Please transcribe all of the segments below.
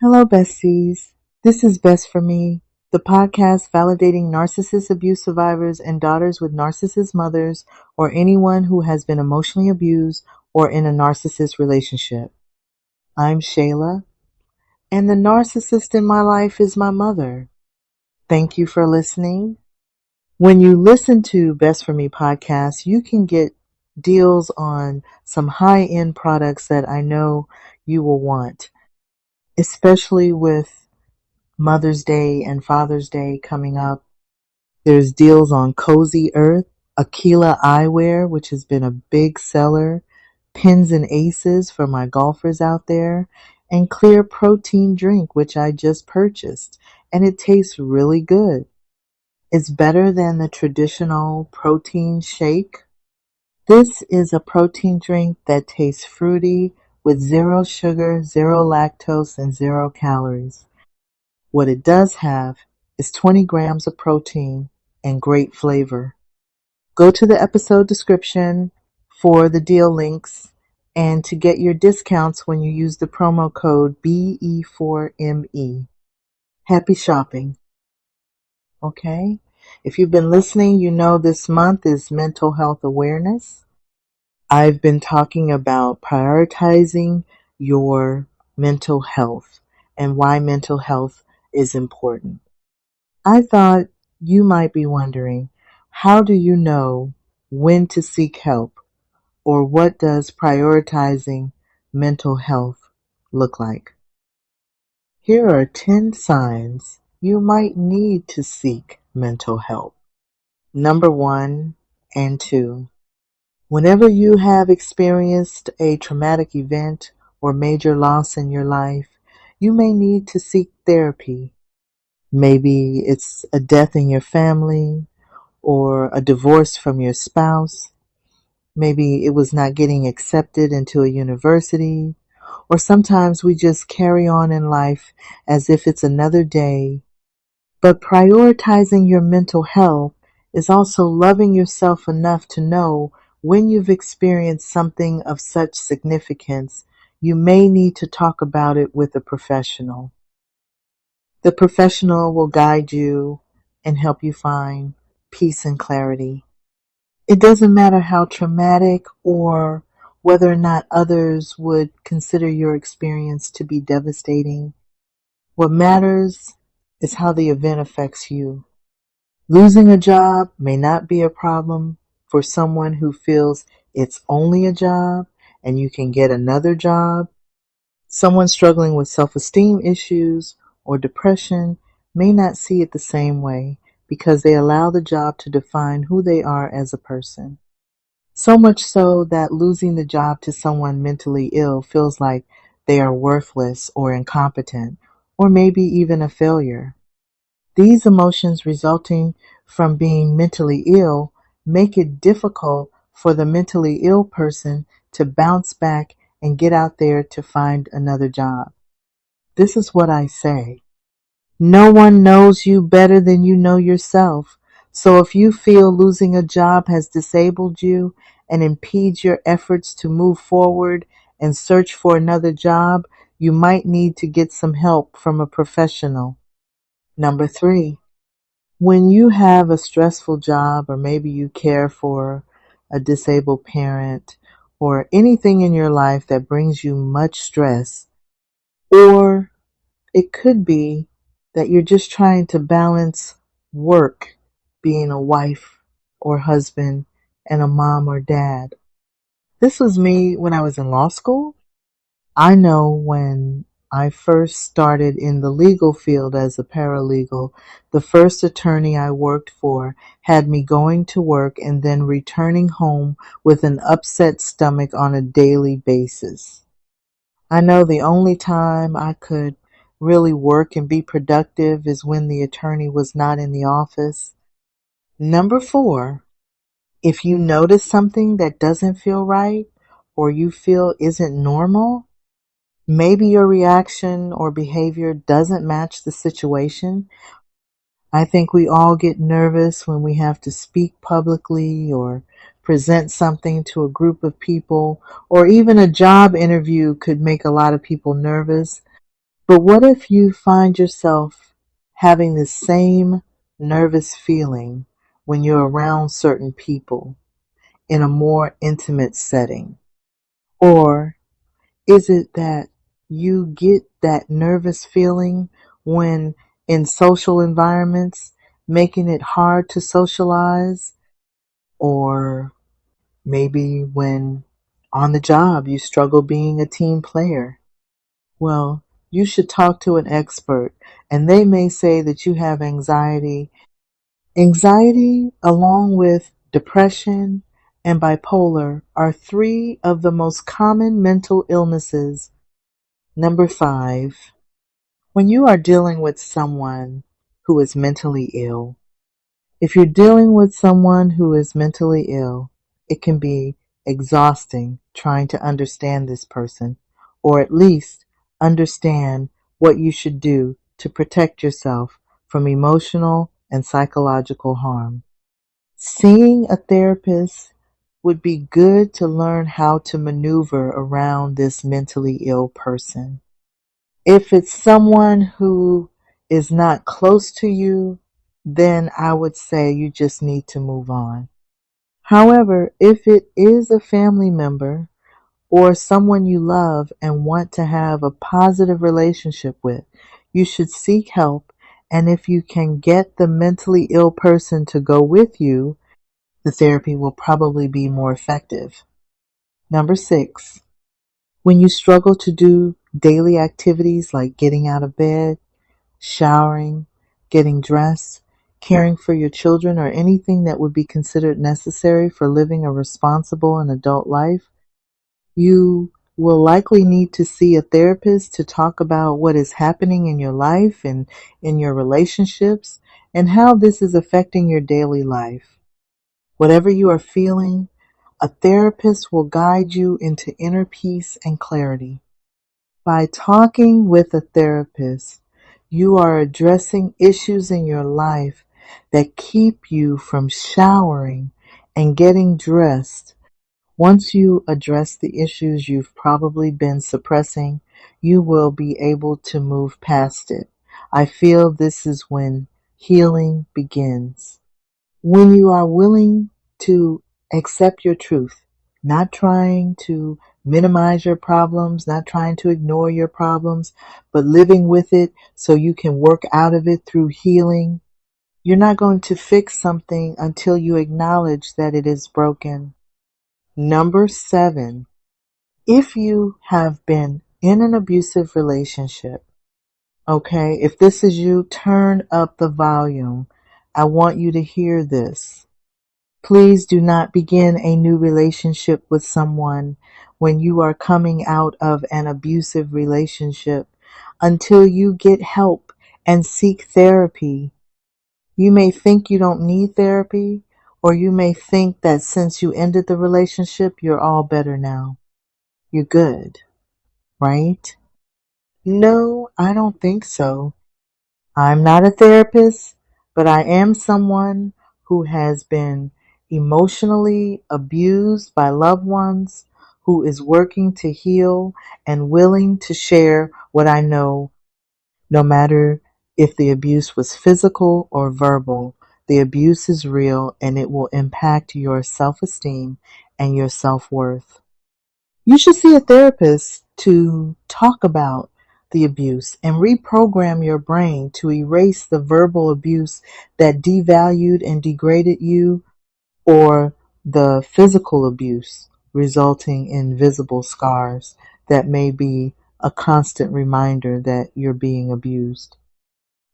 Hello, besties. This is Best for Me, the podcast validating narcissist abuse survivors and daughters with narcissist mothers or anyone who has been emotionally abused or in a narcissist relationship. I'm Shayla, and the narcissist in my life is my mother. Thank you for listening. When you listen to Best for Me podcast, you can get deals on some high-end products that I know you will want, especially with Mother's Day and Father's Day coming up. There's deals on Cozy Earth, AKILA eyewear, which has been a big seller, Pins and Aces for my golfers out there, and Clear Protein Drink, which I just purchased, and it tastes really good. It's better than the traditional protein shake. This is a protein drink that tastes fruity with zero sugar, zero lactose, and zero calories. What it does have is 20 grams of protein and great flavor. Go to the episode description for the deal links and to get your discounts when you use the promo code BE4ME. Happy shopping. Okay? If you've been listening, you know this month is Mental Health Awareness. I've been talking about prioritizing your mental health and why mental health is important. I thought you might be wondering, how do you know when to seek help, or what does prioritizing mental health look like? Here are 10 signs you might need to seek mental help. Number 1 and 2. Whenever you have experienced a traumatic event or major loss in your life, you may need to seek therapy. Maybe it's a death in your family or a divorce from your spouse. Maybe it was not getting accepted into a university. Or sometimes we just carry on in life as if it's another day. But prioritizing your mental health is also loving yourself enough to know when you've experienced something of such significance, you may need to talk about it with a professional. The professional will guide you and help you find peace and clarity. It doesn't matter how traumatic or whether or not others would consider your experience to be devastating. What matters is how the event affects you. Losing a job may not be a problem for someone who feels it's only a job and you can get another job. Someone struggling with self-esteem issues or depression may not see it the same way because they allow the job to define who they are as a person. So much so that losing the job to someone mentally ill feels like they are worthless or incompetent, or maybe even a failure. These emotions resulting from being mentally ill make it difficult for the mentally ill person to bounce back and get out there to find another job. This is what I say. No one knows you better than you know yourself. So if you feel losing a job has disabled you and impedes your efforts to move forward and search for another job, you might need to get some help from a professional. Number 3, when you have a stressful job or maybe you care for a disabled parent or anything in your life that brings you much stress, or it could be that you're just trying to balance work, being a wife or husband, and a mom or dad. This was me when I was in law school. I know when I first started in the legal field as a paralegal, the first attorney I worked for had me going to work and then returning home with an upset stomach on a daily basis. I know the only time I could really work and be productive is when the attorney was not in the office. Number 4, if you notice something that doesn't feel right or you feel isn't normal, maybe your reaction or behavior doesn't match the situation. I think we all get nervous when we have to speak publicly or present something to a group of people, or even a job interview could make a lot of people nervous. But what if you find yourself having the same nervous feeling when you're around certain people in a more intimate setting? Or is it that you get that nervous feeling when in social environments, making it hard to socialize? Or maybe when on the job you struggle being a team player? Well, you should talk to an expert, and they may say that you have anxiety. Anxiety, along with depression and bipolar, are three of the most common mental illnesses. Number 5, when you are dealing with someone who is mentally ill, if you're dealing with someone who is mentally ill, it can be exhausting trying to understand this person, or at least understand what you should do to protect yourself from emotional and psychological harm. Seeing a therapist would be good to learn how to maneuver around this mentally ill person. If it's someone who is not close to you, then I would say you just need to move on. However, if it is a family member or someone you love and want to have a positive relationship with, you should seek help. And if you can get the mentally ill person to go with you, the therapy will probably be more effective. Number 6, when you struggle to do daily activities like getting out of bed, showering, getting dressed, caring for your children, or anything that would be considered necessary for living a responsible and adult life, you will likely need to see a therapist to talk about what is happening in your life and in your relationships and how this is affecting your daily life. Whatever you are feeling, a therapist will guide you into inner peace and clarity. By talking with a therapist, you are addressing issues in your life that keep you from showering and getting dressed. Once you address the issues you've probably been suppressing, you will be able to move past it. I feel this is when healing begins. When you are willing to accept your truth, not trying to minimize your problems, not trying to ignore your problems, but living with it so you can work out of it through healing. You're not going to fix something until you acknowledge that it is broken. Number 7, if you have been in an abusive relationship, okay, if this is you, turn up the volume. I want you to hear this. Please do not begin a new relationship with someone when you are coming out of an abusive relationship until you get help and seek therapy. You may think you don't need therapy, or you may think that since you ended the relationship, you're all better now. You're good, right? No, I don't think so. I'm not a therapist, but I am someone who has been emotionally abused by loved ones, who is working to heal and willing to share what I know, no matter if the abuse was physical or verbal. The abuse is real and it will impact your self-esteem and your self-worth. You should see a therapist to talk about the abuse and reprogram your brain to erase the verbal abuse that devalued and degraded you, or the physical abuse resulting in visible scars that may be a constant reminder that you're being abused.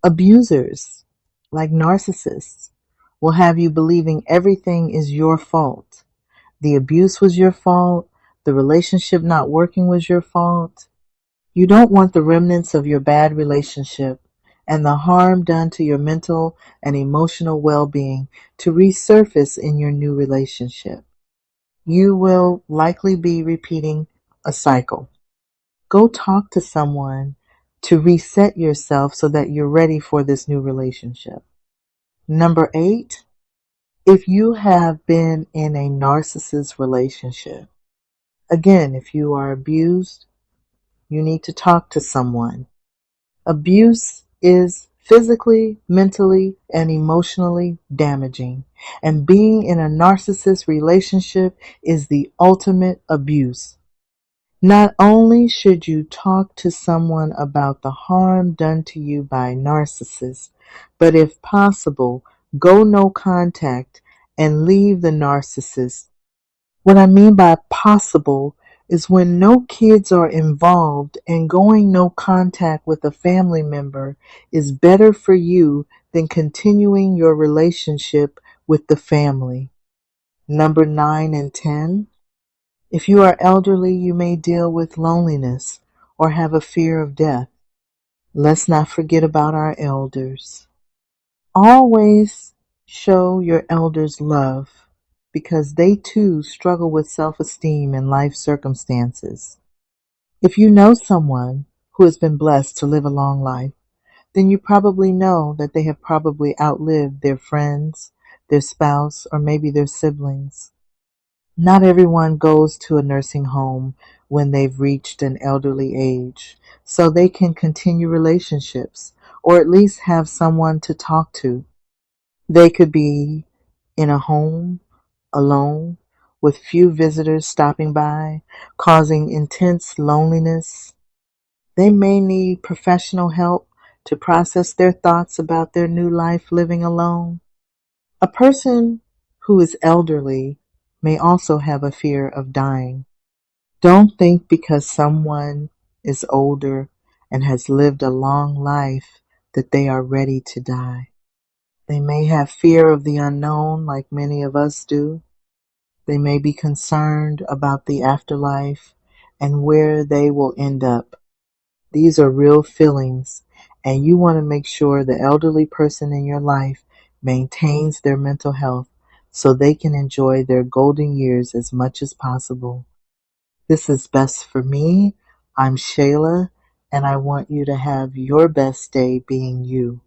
Abusers, like narcissists, will have you believing everything is your fault. The abuse was your fault. The relationship not working was your fault. You don't want the remnants of your bad relationship and the harm done to your mental and emotional well-being to resurface in your new relationship. You will likely be repeating a cycle. Go talk to someone to reset yourself so that you're ready for this new relationship. Number 8, if you have been in a narcissist relationship, again, if you are abused, you need to talk to someone. Abuse is physically, mentally, and emotionally damaging. And being in a narcissist relationship is the ultimate abuse. Not only should you talk to someone about the harm done to you by narcissists, but if possible, go no contact and leave the narcissist. What I mean by possible is when no kids are involved and going no contact with a family member is better for you than continuing your relationship with the family. Number 9 and 10. If you are elderly, you may deal with loneliness or have a fear of death. Let's not forget about our elders. Always show your elders love because they too struggle with self-esteem and life circumstances. If you know someone who has been blessed to live a long life, then you probably know that they have probably outlived their friends, their spouse, or maybe their siblings. Not everyone goes to a nursing home when they've reached an elderly age, so they can continue relationships or at least have someone to talk to. They could be in a home, alone, with few visitors stopping by, causing intense loneliness. They may need professional help to process their thoughts about their new life living alone. A person who is elderly may also have a fear of dying. Don't think because someone is older and has lived a long life that they are ready to die. They may have fear of the unknown like many of us do. They may be concerned about the afterlife and where they will end up. These are real feelings, and you want to make sure the elderly person in your life maintains their mental health so they can enjoy their golden years as much as possible. This is Best for Me. I'm Shayla, and I want you to have your best day being you.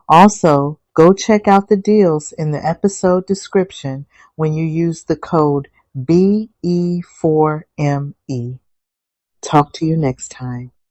Also, go check out the deals in the episode description when you use the code BE4ME. Talk to you next time.